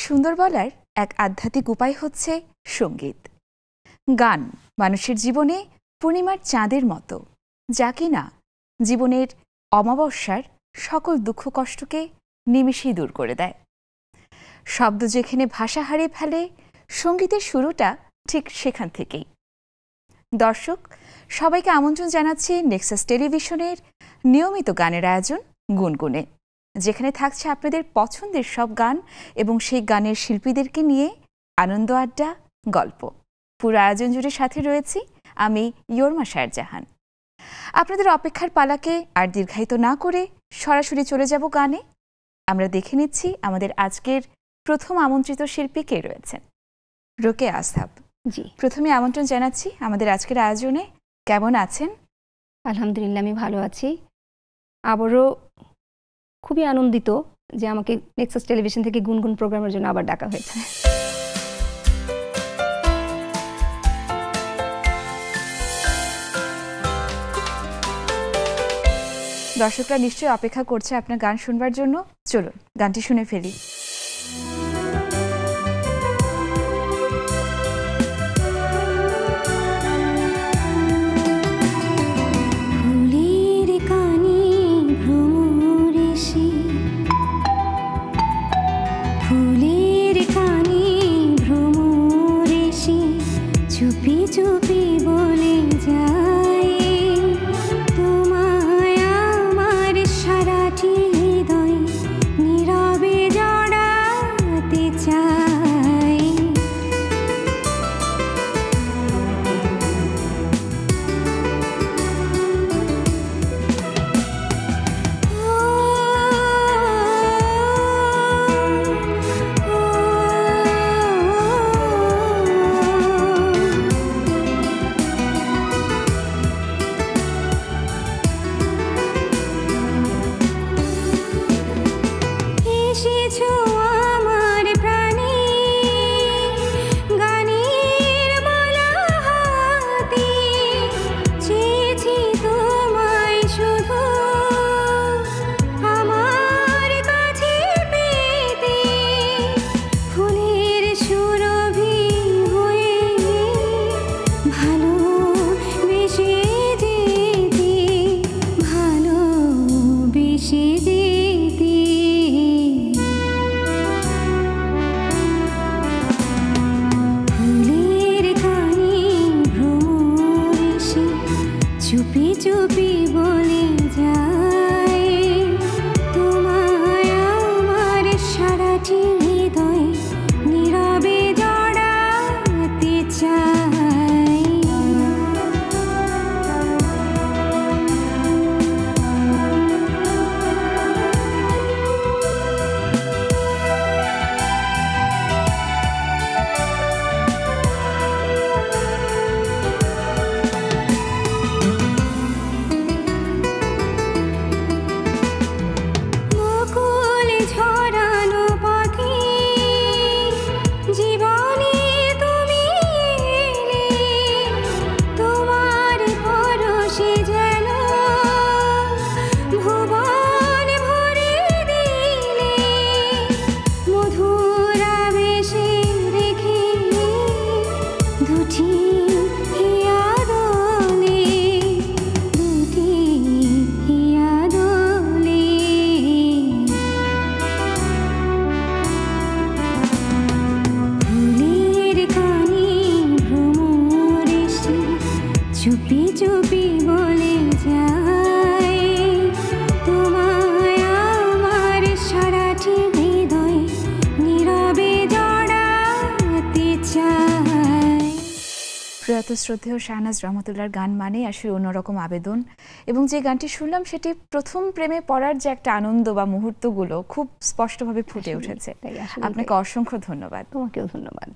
সুন্দর বলার এক আধ্যাত্মিক উপায় হচ্ছে সঙ্গীত। গান মানুষের জীবনে পূর্ণিমার চাঁদের মতো, যা কিনা জীবনের অমাবস্যার সকল দুঃখ কষ্টকে নিমেষেই দূর করে দেয়। শব্দ যেখানে ভাষা হারিয়ে ফেলে, সঙ্গীতের শুরুটা ঠিক সেখান থেকেই। দর্শক সবাইকে আমন্ত্রণ জানাচ্ছি নেক্সাস টেলিভিশনের নিয়মিত গানের আয়োজন গুনগুনে, যেখানে থাকছে আপনাদের পছন্দের সব গান এবং সেই গানের শিল্পীদেরকে নিয়ে আনন্দ আড্ডা, গল্প। পুরো আয়োজন জুড়ে সাথে রয়েছি আমি ইয়োরমা শারজাহান। আপনাদের অপেক্ষার পালাকে আর দীর্ঘায়িত না করে সরাসরি চলে যাব গানে। আমরা দেখে নিচ্ছি আমাদের আজকের প্রথম আমন্ত্রিত শিল্পী কে রয়েছেন। রোকেয়া আসহাব, জি, প্রথমে আমন্ত্রণ জানাচ্ছি আমাদের আজকের আয়োজনে। কেমন আছেন? আলহামদুলিল্লাহ, আমি ভালো আছি। আবারও খুবই আনন্দিত যে আমাকে নেক্সাস টেলিভিশন থেকে গুনগুন প্রোগ্রামের জন্য আবার ডাকা হয়েছে। দর্শকরা নিশ্চয়ই অপেক্ষা করছে আপনার গান শুনবার জন্য। চলুন গানটি শুনে ফেলি। চুপি চুপি বলে যায় তোমায় আমার সারাটি হৃদয় নীরবে জড়াতে চাই। চুপি চুপি বলে যায় তোমায় আমার সারাটি হৃদয় নীরবে জড়াতে চাই। চুপি চুপি বলে যায় তোমায় আমার সারাটি হৃদয় নীরবে জড়াতে চাই। প্রয়াত শ্রদ্ধেয় শাহনাজ রহমতুল্লাহর গান মানে আসলে অন্যরকম আবেদন, এবং যে গানটি শুনলাম সেটি প্রথম প্রেমে পড়ার যে একটা আনন্দ বা মুহূর্তগুলো খুব স্পষ্টভাবে ফুটে উঠেছে। আপনাকে অসংখ্য ধন্যবাদ। তোমাকেও ধন্যবাদ।